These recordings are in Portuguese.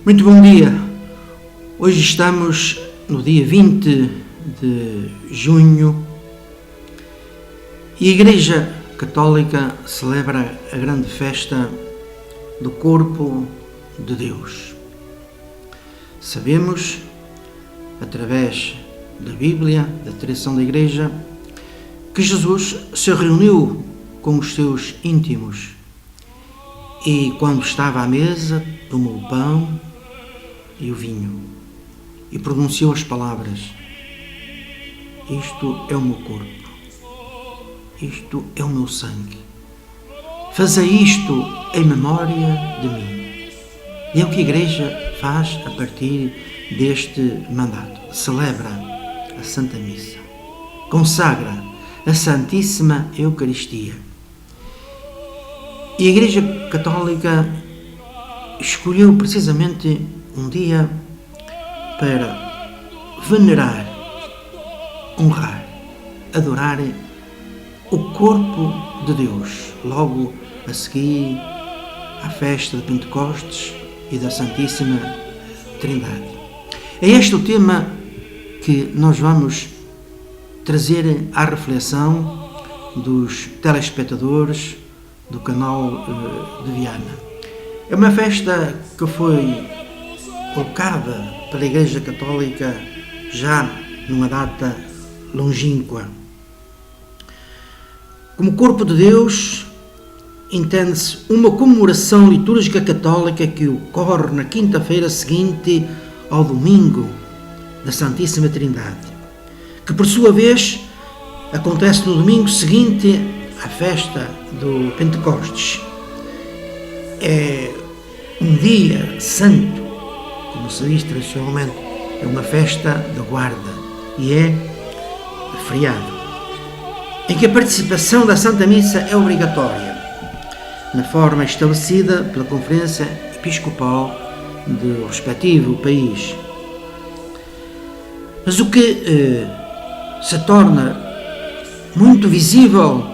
Muito bom dia. Hoje estamos no dia 20 de junho e a Igreja Católica celebra a grande festa do Corpo de Deus. Sabemos, através da Bíblia, da tradição da Igreja, que Jesus se reuniu com os seus íntimos e, quando estava à mesa, tomou o pão e o vinho e pronunciou as palavras: isto é o meu corpo, isto é o meu sangue, fazei isto em memória de mim. E é o que a Igreja faz a partir deste mandato: celebra a Santa Missa, consagra a Santíssima Eucaristia. E a Igreja Católica escolheu precisamente um dia para venerar, honrar, adorar o corpo de Deus, logo a seguir à festa de Pentecostes e da Santíssima Trindade. É este o tema que nós vamos trazer à reflexão dos telespectadores do canal de Viana. É uma festa que foi colocada pela Igreja Católica já numa data longínqua. Como corpo de Deus, entende-se uma comemoração litúrgica católica que ocorre na quinta-feira seguinte ao domingo da Santíssima Trindade, que por sua vez acontece no domingo seguinte à festa do Pentecostes. É um dia santo, como se diz tradicionalmente, é uma festa de guarda e é feriado, em que a participação da Santa Missa é obrigatória, na forma estabelecida pela Conferência Episcopal do respectivo país. Mas o que se torna muito visível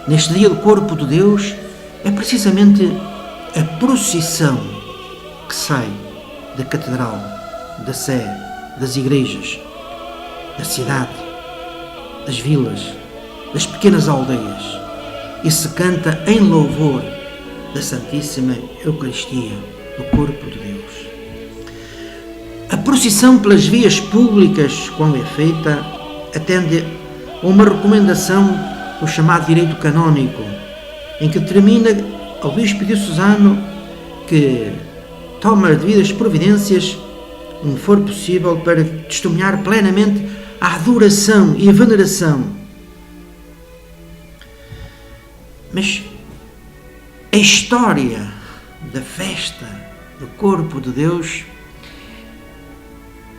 neste dia do Corpo de Deus é precisamente a procissão que sai da Catedral, da Sé, das igrejas, da cidade, das vilas, das pequenas aldeias, e se canta em louvor da Santíssima Eucaristia, do Corpo de Deus. A procissão pelas vias públicas, quando é feita, atende a uma recomendação do chamado direito canónico, em que determina ao bispo diocesano que toma as devidas providências, onde for possível, para testemunhar plenamente a adoração e a veneração. Mas a história da festa do Corpo de Deus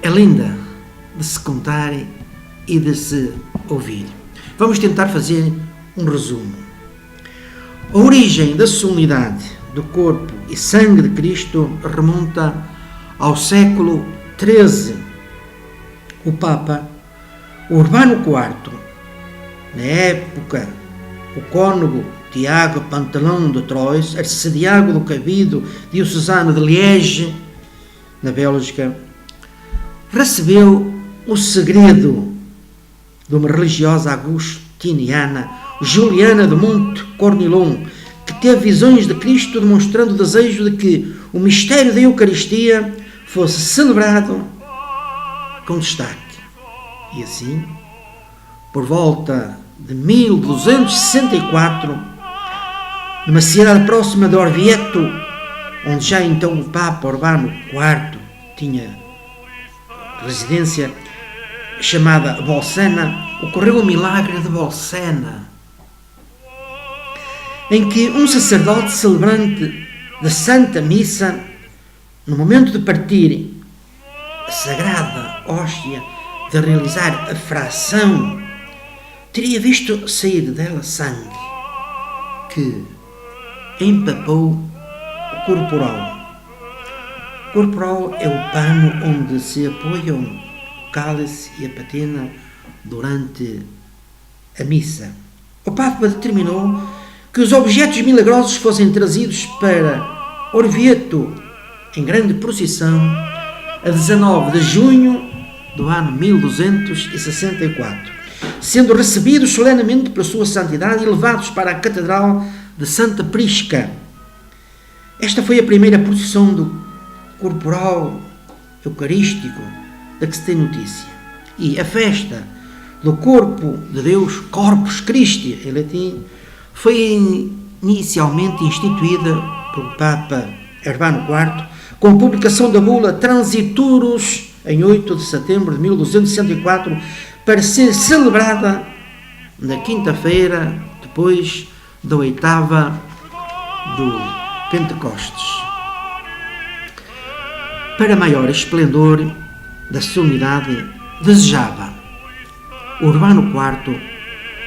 é linda de se contar e de se ouvir. Vamos tentar fazer um resumo. A origem da solenidade do corpo e sangue de Cristo remonta ao século XIII. O Papa Urbano IV, na época, o cônego Tiago Pantalão de Troyes, arcediago do cabido diocesano de Liege, na Bélgica, recebeu o segredo de uma religiosa agustiniana, Juliana de Monte Cornilon, que teve visões de Cristo demonstrando o desejo de que o mistério da Eucaristia fosse celebrado com destaque. E assim, por volta de 1264, numa cidade próxima de Orvieto, onde já então o Papa Urbano IV tinha residência, chamada Bolsena, ocorreu o milagre de Bolsena, em que um sacerdote celebrante da Santa Missa, no momento de partir a sagrada hóstia, de realizar a fração, teria visto sair dela sangue que empapou o corporal. O corporal é o pano onde se apoiam o cálice e a patena durante a missa. O Papa determinou que os objetos milagrosos fossem trazidos para Orvieto em grande procissão a 19 de junho do ano 1264, sendo recebidos solenemente pela sua santidade e levados para a Catedral de Santa Prisca. Esta foi a primeira procissão do corporal eucarístico da que se tem notícia. E a festa do corpo de Deus, Corpus Christi, em latim, foi inicialmente instituída pelo Papa Urbano IV com a publicação da bula Transiturus em 8 de setembro de 1264, para ser celebrada na quinta-feira depois da oitava do Pentecostes. Para maior esplendor da solenidade, desejava Urbano IV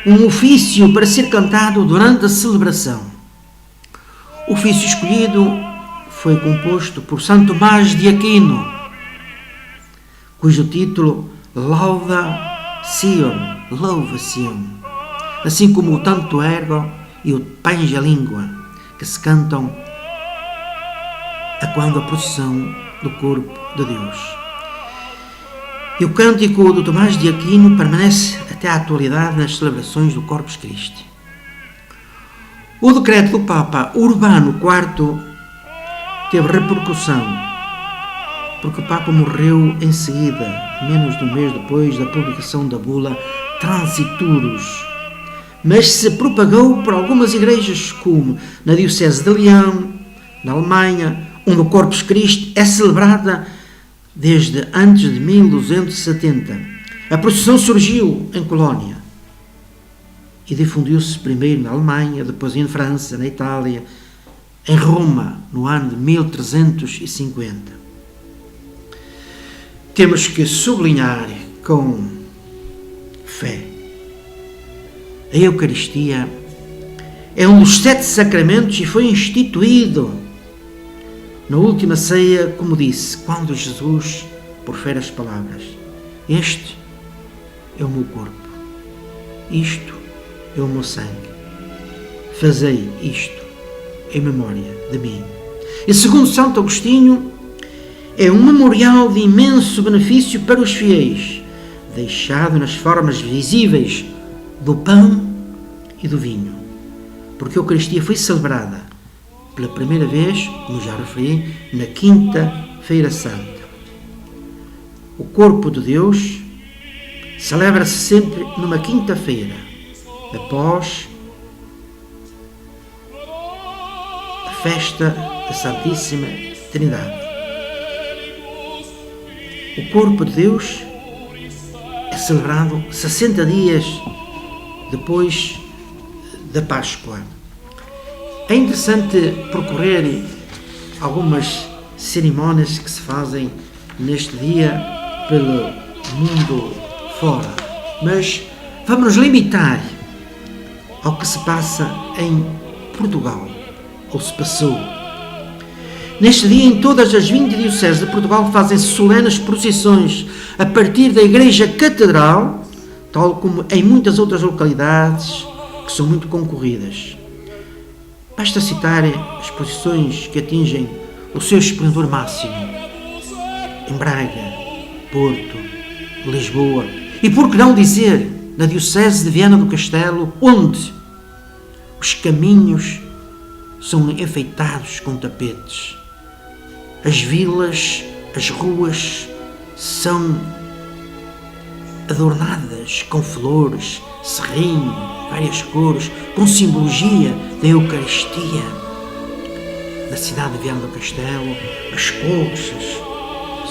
um ofício para ser cantado durante a celebração. O ofício escolhido foi composto por Santo Tomás de Aquino, cujo título Lauda Sion, louva Sion, assim como o Tanto Ergo e o Pangelingua, que se cantam a quando a procissão do corpo de Deus. E o cântico do Tomás de Aquino permanece até à atualidade nas celebrações do Corpus Christi. O decreto do Papa Urbano IV teve repercussão, porque o Papa morreu em seguida, menos de um mês depois da publicação da bula Transiturus, mas se propagou por algumas igrejas, como na Diocese de Leão, na Alemanha, onde o Corpus Christi é celebrada desde antes de 1270. A procissão surgiu em Colónia e difundiu-se primeiro na Alemanha, depois em França, na Itália, em Roma, no ano de 1350. Temos que sublinhar com fé: a Eucaristia é um dos 7 sacramentos e foi instituído na última ceia, como disse, quando Jesus profere as palavras: este é o meu corpo, isto é o meu sangue, fazei isto em memória de mim. E segundo Santo Agostinho, é um memorial de imenso benefício para os fiéis, deixado nas formas visíveis do pão e do vinho, porque a Eucaristia foi celebrada pela primeira vez, como já referi, na Quinta-feira Santa. O corpo de Deus celebra-se sempre numa quinta-feira, após a festa da Santíssima Trindade. O corpo de Deus é celebrado 60 dias depois da Páscoa. É interessante percorrer algumas cerimónias que se fazem neste dia pelo mundo fora, mas vamos nos limitar ao que se passa em Portugal, ou se passou. Neste dia, em todas as 20 dioceses de Portugal, fazem-se solenes procissões a partir da Igreja Catedral, tal como em muitas outras localidades que são muito concorridas. Basta citar as procissões que atingem o seu esplendor máximo em Braga, Porto, Lisboa e, por que não dizer, na Diocese de Viana do Castelo, onde os caminhos são enfeitados com tapetes. As vilas, as ruas são adornadas com flores, serrinho, várias cores, com simbologia da Eucaristia. Na cidade de Viana do Castelo, as colchas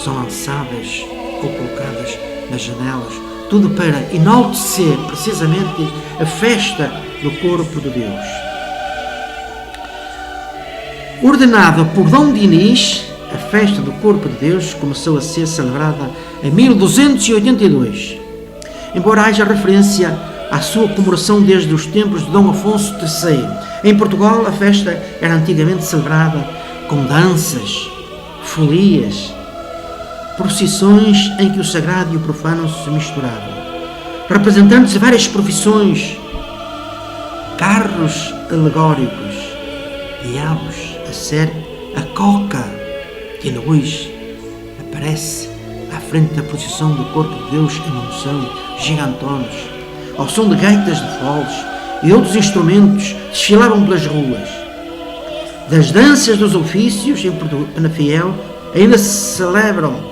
são lançadas ou colocadas nas janelas, tudo para enaltecer precisamente a festa do corpo de Deus. Ordenada por Dom Dinis, a festa do corpo de Deus começou a ser celebrada em 1282, embora haja referência à sua comemoração desde os tempos de Dom Afonso III. Em Portugal, a festa era antigamente celebrada com danças, folias, procissões em que o sagrado e o profano se misturavam, representantes de várias profissões, carros alegóricos, diabos, a serpe, a coca, que ainda hoje aparece à frente da procissão do corpo de Deus em unção, gigantones, ao som de gaitas de foles e outros instrumentos, desfilavam pelas ruas. Das danças dos ofícios em Penafiel ainda se celebram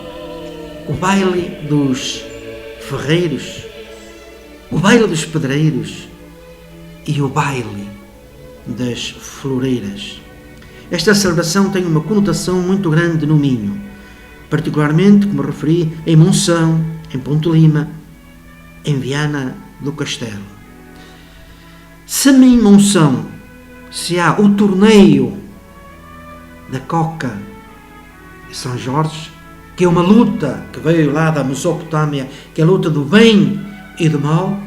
o baile dos ferreiros, o baile dos pedreiros e o baile das floreiras. Esta celebração tem uma conotação muito grande no Minho, particularmente, como referi, em Monção, em Ponte Lima, em Viana do Castelo. Se em Monção se há o torneio da Coca de São Jorge, que é uma luta que veio lá da Mesopotâmia, que é a luta do bem e do mal,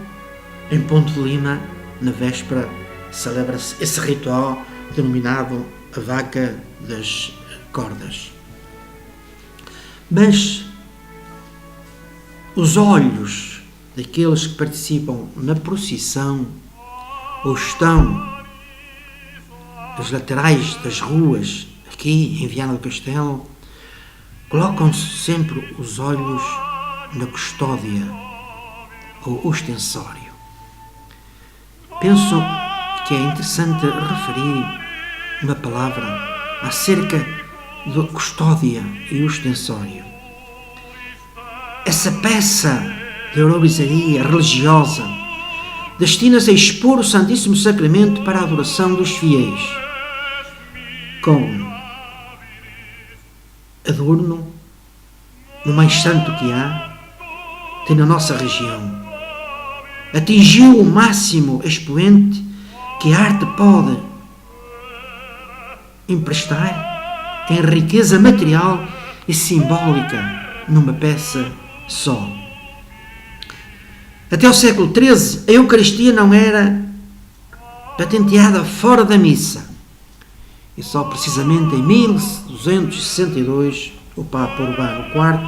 em Ponte de Lima, na véspera, celebra-se esse ritual denominado a Vaca das Cordas. Mas os olhos daqueles que participam na procissão ou estão nas laterais das ruas, aqui em Viana do Castelo, colocam-se sempre os olhos na custódia ou ostensório. Penso que é interessante referir uma palavra acerca da custódia e ostensório. Essa peça de ourivesaria religiosa destina-se a expor o Santíssimo Sacramento para a adoração dos fiéis, com adorno no mais santo que há, tem na nossa região. Atingiu o máximo expoente que a arte pode emprestar em riqueza material e simbólica numa peça só. Até o século XIII, a Eucaristia não era patenteada fora da missa. E só precisamente em 1262, o Papa Urbano IV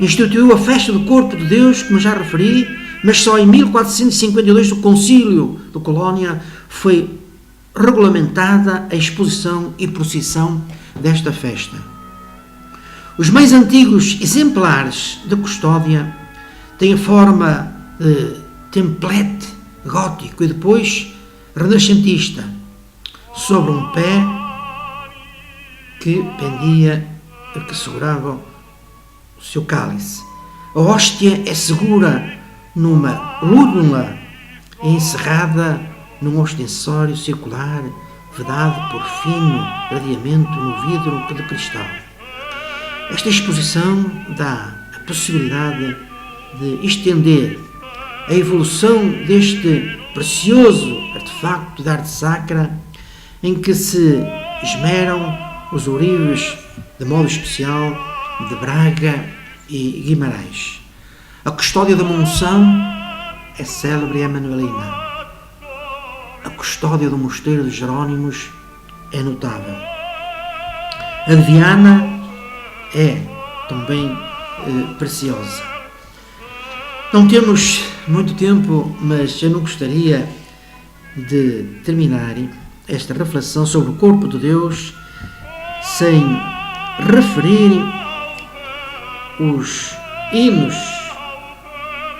instituiu a festa do Corpo de Deus, como já referi, mas só em 1452 o Concílio de Colónia foi regulamentada a exposição e procissão desta festa. Os mais antigos exemplares da custódia têm a forma de templete gótico e depois renascentista, sobre um pé que pendia, que segurava o seu cálice. A hóstia é segura numa lúnula e encerrada num ostensório circular vedado por fino gradeamento no vidro de cristal. Esta exposição dá a possibilidade de estender a evolução deste precioso artefacto de arte sacra, em que se esmeram os ourives, de modo especial, de Braga e Guimarães. A custódia da Monção é célebre e emanuelina. A custódia do Mosteiro de Jerónimos é notável. A de Viana é também preciosa. Não temos muito tempo, mas eu não gostaria de terminar esta reflexão sobre o corpo de Deus sem referir os hinos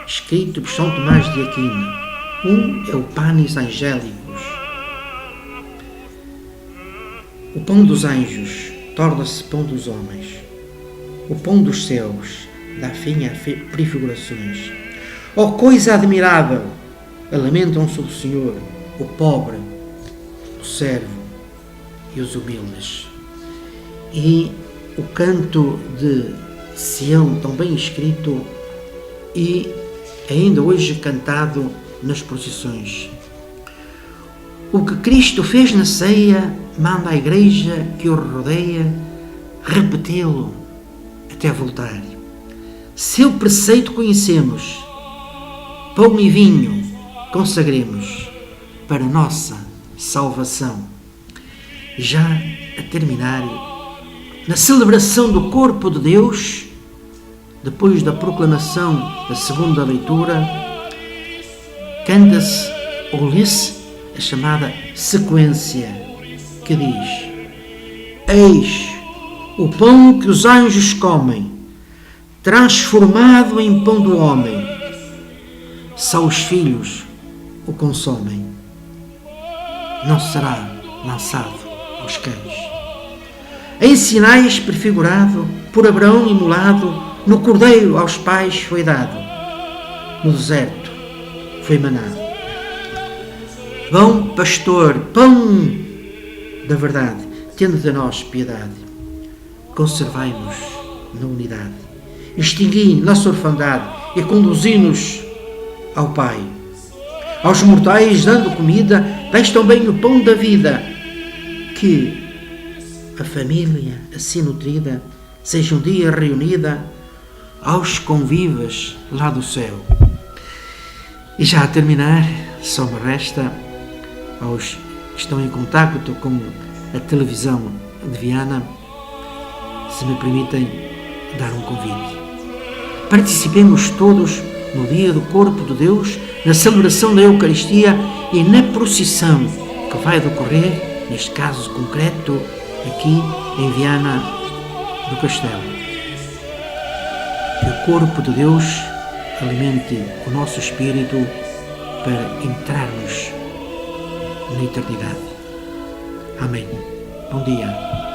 escritos por São Tomás de Aquino. Um é o Panis Angélicos. O pão dos anjos torna-se pão dos homens. O pão dos céus dá fim a prefigurações. Oh, coisa admirável! Lamentam-se do Senhor, o pobre, o servo e os humildes. E o canto de Sião, também escrito e ainda hoje cantado nas procissões. O que Cristo fez na ceia, manda a Igreja que o rodeia repeti-lo até voltar. Seu preceito conhecemos, pão e vinho consagremos para nossa salvação. Já a terminar, na celebração do corpo de Deus, depois da proclamação da segunda leitura, canta-se ou lê-se a chamada sequência, que diz: Eis o pão que os anjos comem, transformado em pão do homem, só os filhos o consomem. Não será lançado aos cães. Em sinais prefigurado, por Abraão imolado, no cordeiro aos pais foi dado, no deserto foi maná. Bom pastor, pão da verdade, tende de nós piedade, conservai-nos na unidade, extingui nossa orfandade e conduzi-nos ao Pai. Aos mortais dando comida, dais também o pão da vida, que a família assim nutrida seja um dia reunida aos convívios lá do céu. E já a terminar, só me resta aos que estão em contacto com a televisão de Viana, se me permitem dar um convite. Participemos todos no dia do Corpo de Deus, na celebração da Eucaristia e na procissão que vai decorrer, neste caso concreto, aqui em Viana do Castelo. Que o Corpo de Deus alimente o nosso espírito para entrarmos na eternidade. Amém. Bom dia.